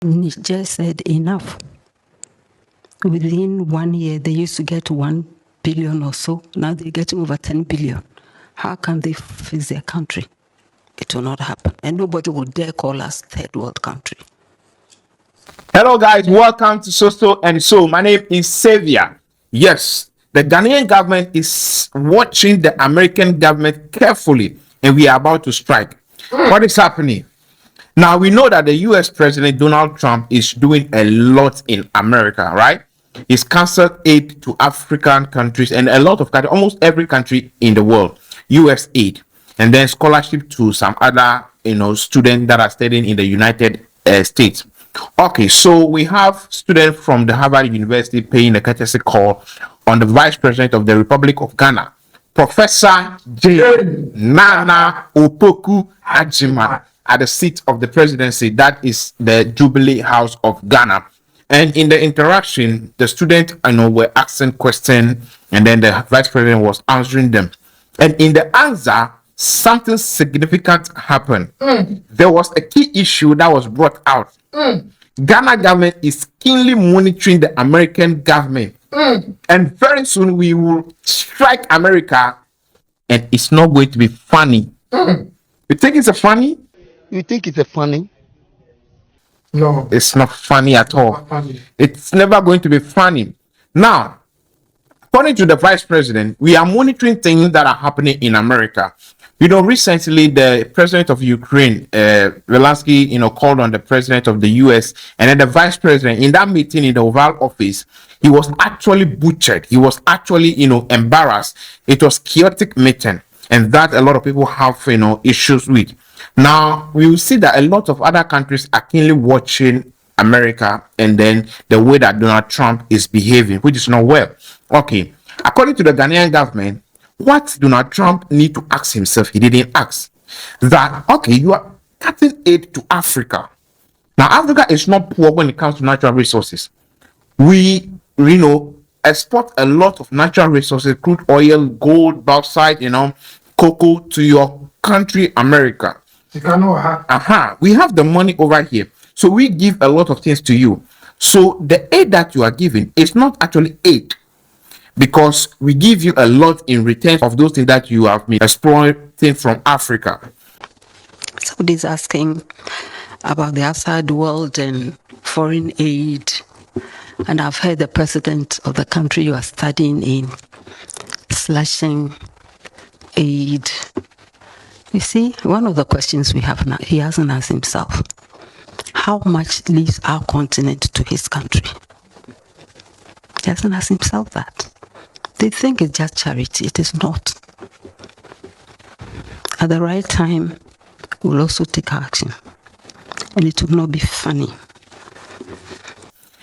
Niger said enough. Within 1 year, they used to get 1 billion or so. Now they're getting over 10 billion. How can they fix their country? It will not happen. And nobody will dare call us third world country. Hello guys, welcome to So and So. My name is Xavier. Yes, the Ghanaian government is watching the American government carefully, and we are about to strike. What is happening? Now we know that the US President Donald Trump is doing a lot in America, right? He's canceled aid to African countries and a lot of countries, almost every country in the world, US aid, and then scholarship to some other, students that are studying in the United States. Okay, so we have students from the Harvard University paying a courtesy call on the Vice President of the Republic of Ghana, Professor Naana Opoku Agyemang, at the seat of the presidency, that is the Jubilee House of Ghana. And in the interaction, the students, were asking questions, and then the Vice President was answering them. And in the answer, something significant happened. There was a key issue that was brought out. Ghana government is keenly monitoring the American government, and very soon we will strike America, and it's not going to be funny. You think it's a funny? You think it's a funny? No, it's not funny at all. It's never going to be funny. Now, according to the Vice President, we are monitoring things that are happening in America. Recently the president of Ukraine, Zelensky, called on the president of the US, and then the vice president in that meeting in the Oval Office, he was actually butchered. He was actually, embarrassed. It was chaotic meeting, and that a lot of people have, issues with. Now we will see that a lot of other countries are keenly watching America and then the way that Donald Trump is behaving, which is not well. Okay, according to the Ghanaian government, what Donald Trump need to ask himself, he didn't ask, that, okay, you are cutting aid to Africa. Now, Africa is not poor when it comes to natural resources. We, export a lot of natural resources, crude oil, gold, bauxite, cocoa to your country, America. We have the money over here. So we give a lot of things to you. So the aid that you are giving is not actually aid, because we give you a lot in return of those things that you have been exploiting from Africa. Somebody's asking about the outside world and foreign aid. And I've heard the president of the country you are studying in slashing aid. You see, one of the questions we have now, he hasn't asked himself, how much leaves our continent to his country? He hasn't asked himself that. They think it's just charity. It is not. At the right time, we'll also take action. And it will not be funny.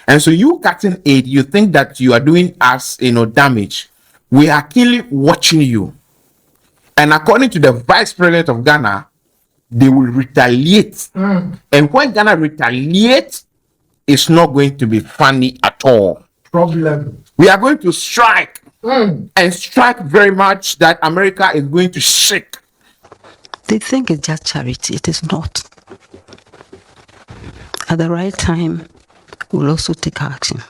And so you cutting aid, you think that you are doing us, damage. We are keenly watching you. And according to the Vice President of Ghana, they will retaliate. And when Ghana retaliates, it's not going to be funny at all. Problem. We are going to strike. And strike very much that America is going to shake. They think it's just charity. It is not. At the right time, we'll also take action.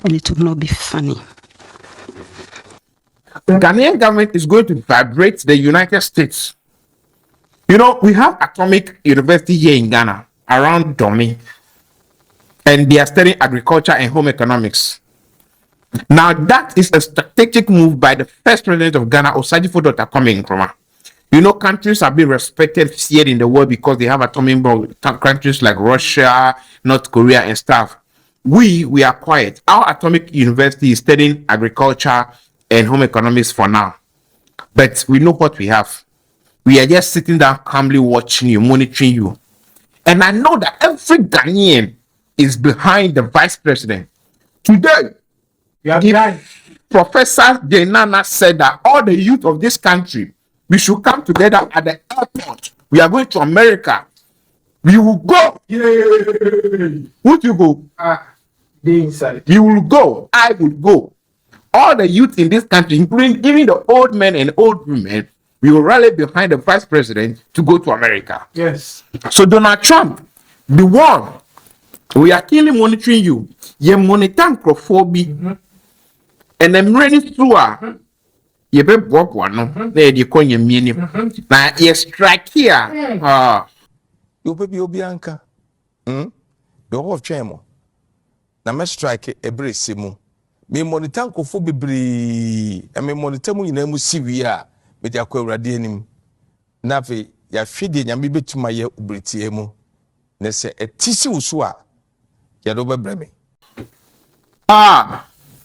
And it will not be funny. The Ghanaian government is going to vibrate the United States. We have Atomic University here in Ghana, around Domi, and they are studying agriculture and home economics. Now, that is a strategic move by the first president of Ghana, Osagyefo Dr. Kwame Nkrumah. Countries are being respected here in the world because they have atomic bomb. Countries like Russia, North Korea, and stuff. We are quiet. Our Atomic University is studying agriculture and home economics for now. But we know what we have. We are just sitting down calmly watching you, monitoring you. And I know that every Ghanaian is behind the vice president. Today, Professor Naana said that all the youth of this country, we should come together at the airport. We are going to America. We will go. Yay! Would you go? The inside. You will go. I will go. All the youth in this country, including even the old men and old women, we will rally behind the vice president to go to America. Yes. So Donald Trump, the one We are keenly monitoring you. You monitor Microphobia. And I'm ready through. You be broke one. There you call your meaning. Now, you strike here. You be Obianca. The whole chemo. Na me strike every simu. Me monitor kofo bebre. I me monitor mu ina mu siwi a me dia kwa urade anim. Na fe ya hwede nyame betuma ye obritie mu. Na se etisi wuso a ya do bebre me.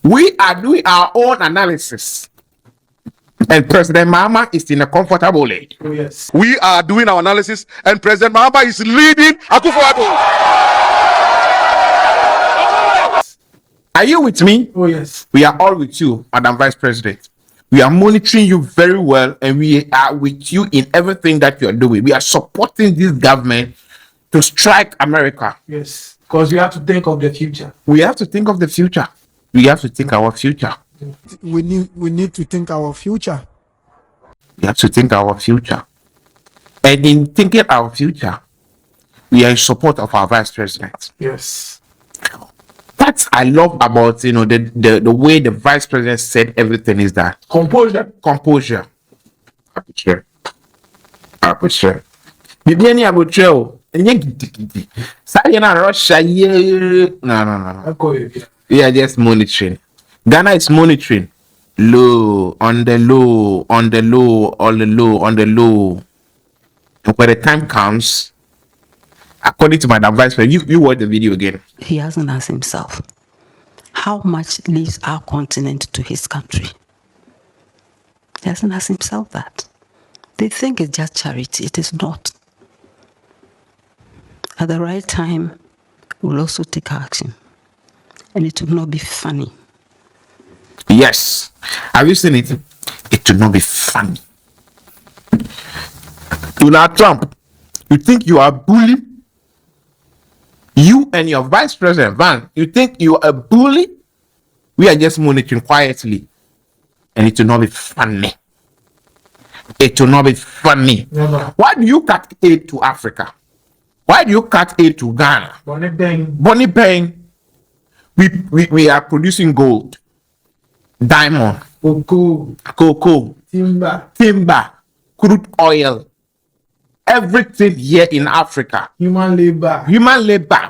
We are doing our own analysis. And President Mahama is in a comfortable lead. Oh, yes. We are doing our analysis, and President Mahama is leading Akufo-Addo. Are you with me? Oh, yes. We are all with you, Madam Vice President. We are monitoring you very well, and we are with you in everything that you are doing. We are supporting this government to strike America. Yes. Because we have to think of the future. We have to think of the future. We have to think our future. We need to think our future. We have to think our future. And in thinking our future, we are in support of our Vice President. Yes. That's I love about the way the Vice President said everything is that composure. Aperture. Bibiani abutreo. Russia. No. We are just monitoring. Ghana is monitoring. Low, on the low. And when the time comes, according to Madam Vice President, you watch the video again. He hasn't asked himself how much leaves our continent to his country. He hasn't asked himself that. They think it's just charity. It is not. At the right time, we'll also take action. And it will not be funny. Yes. Have you seen it? It will not be funny. Donald Trump, you think you are a bully? You and your Vice President Van, you think you are a bully? We are just monitoring quietly. And it will not be funny. It will not be funny. Never. Why do you cut aid to Africa? Why do you cut aid to Ghana? Bonnie Bang. We are producing gold, diamond, cocoa, timber, crude oil, everything here in Africa. Human labor.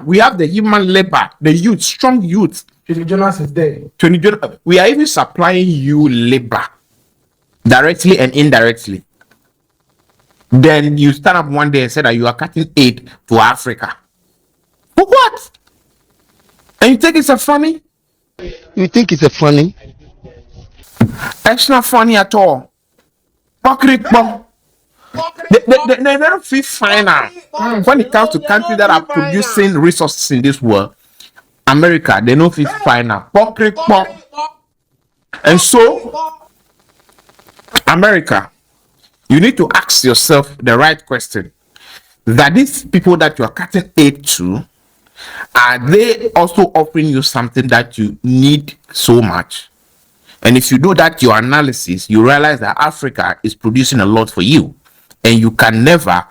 We have the human labor, the youth, strong youth. Jonas is there. We are even supplying you labor directly and indirectly. Then you stand up one day and say that you are cutting aid to Africa. For what? And you think it's a funny? You think it's a funny? It's not funny at all. They don't feel fine now. When it comes to countries that are producing resources in this world, America, they don't feel fine now. And so, America, you need to ask yourself the right question. That these people that you are cutting aid to, are they also offering you something that you need so much? And if you do that, your analysis, you realize that Africa is producing a lot for you. And you can never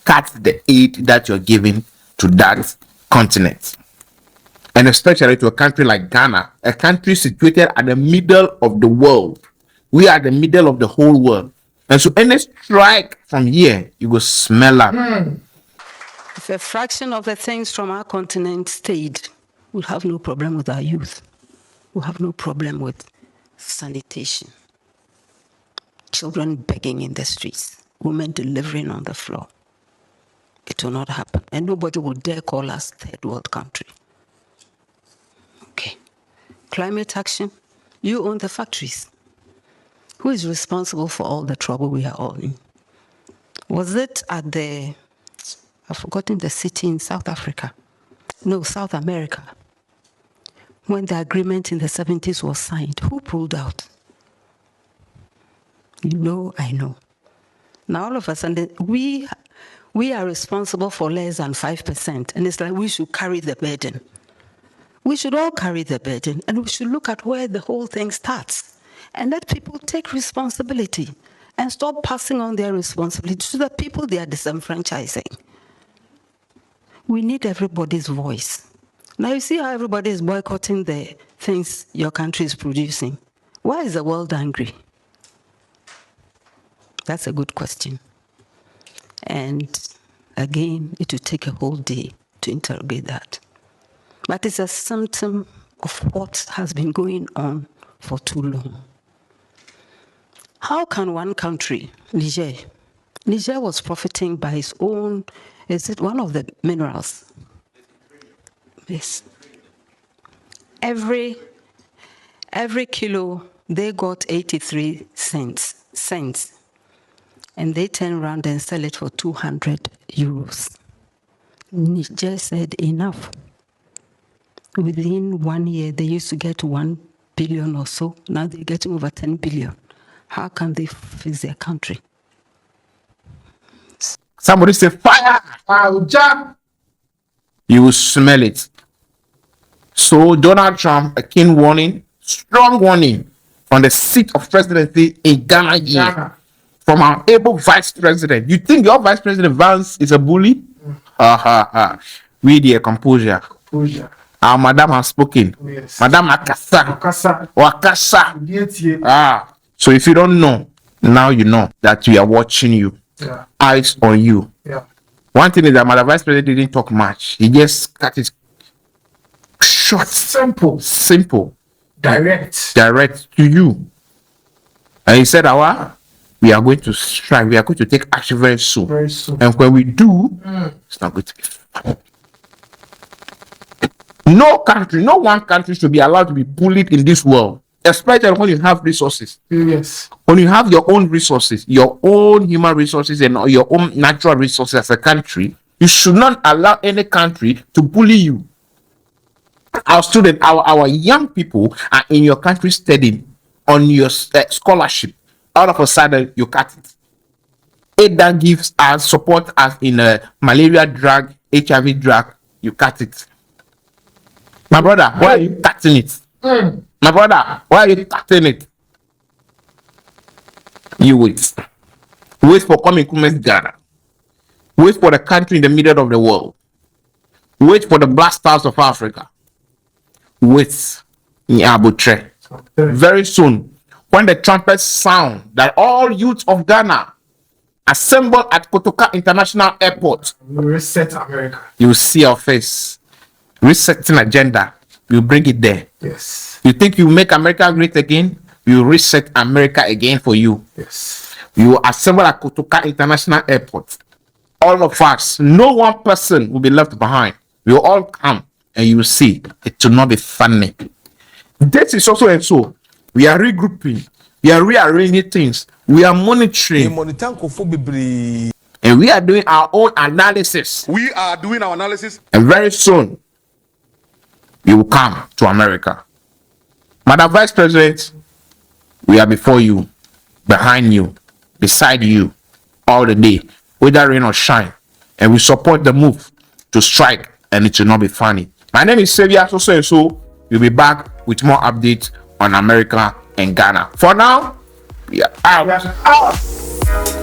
cut the aid that you're giving to that continent. And especially to a country like Ghana, a country situated at the middle of the world. We are the middle of the whole world. And so any strike from here, you will smell that. If a fraction of the things from our continent stayed, we'll have no problem with our youth. We'll have no problem with sanitation. Children begging in the streets. Women delivering on the floor. It will not happen. And nobody will dare call us third world country. Okay. Climate action. You own the factories. Who is responsible for all the trouble we are all in? Was it at the... I've forgotten the city in South Africa. No, South America. When the agreement in the 70s was signed, who pulled out? You know, I know. Now all of a sudden, we are responsible for less than 5%. And it's like we should carry the burden. We should all carry the burden. And we should look at where the whole thing starts. And let people take responsibility. And stop passing on their responsibility to the people they are disenfranchising. We need everybody's voice. Now you see how everybody is boycotting the things your country is producing. Why is the world angry? That's a good question. And again, it will take a whole day to interrogate that. But it's a symptom of what has been going on for too long. How can one country, Niger was profiting by its own, is it one of the minerals? Yes. Every kilo, they got 83 cents. And they turn around and sell it for 200 euros. Niger said enough. Within 1 year, they used to get 1 billion or so. Now they're getting over 10 billion. How can they fix their country? Somebody say fire. You will smell it. So Donald Trump, a keen warning, strong warning from the seat of presidency in Ghana here. From our able vice president. You think your vice president Vance is a bully? We dear composure. Our madam has spoken. Yes. Madam Wakasa. Wakasa. So if you don't know, now you know that we are watching you. Yeah. Eyes on you. Yeah. One thing is that Madam Vice President didn't talk much. He just cut it short. Simple. Direct. Direct to you. And he said, we are going to strike. We are going to take action very soon. And when we do, it's not going to be fun. No one country should be allowed to be bullied in this world, especially when you have resources. Yes. When you have your own resources, your own human resources, and your own natural resources as a country, you should not allow any country to bully you. Our students, our young people are in your country studying on your scholarship. All of a sudden, you cut it. It that gives us support as in a malaria drug, HIV drug, you cut it. My brother, why are you cutting it? My brother, why are you cutting it? You wait. Wait for coming Ghana. Wait for the country in the middle of the world. Wait for the black stars of Africa. Wait. Very soon, when the trumpets sound that all youths of Ghana assemble at Kotoka International Airport, We reset America. you will see our face. Resetting agenda, you bring it there. Yes. You think you make America great again? You reset America again for you. Yes. You assemble at Kotoka International Airport. All of us, no one person will be left behind. We will all come and you will see it will not be funny. This is also and so. We are regrouping, we are rearranging things, we are monitoring, and we are doing our own analysis. We are doing our analysis. And very soon, you will come to America. Madam Vice President, we are before you, behind you, beside you, all the day, whether rain or shine. And we support the move to strike, and it will not be funny. My name is Xavier, so we'll be back with more updates on America and Ghana. For now, we are out.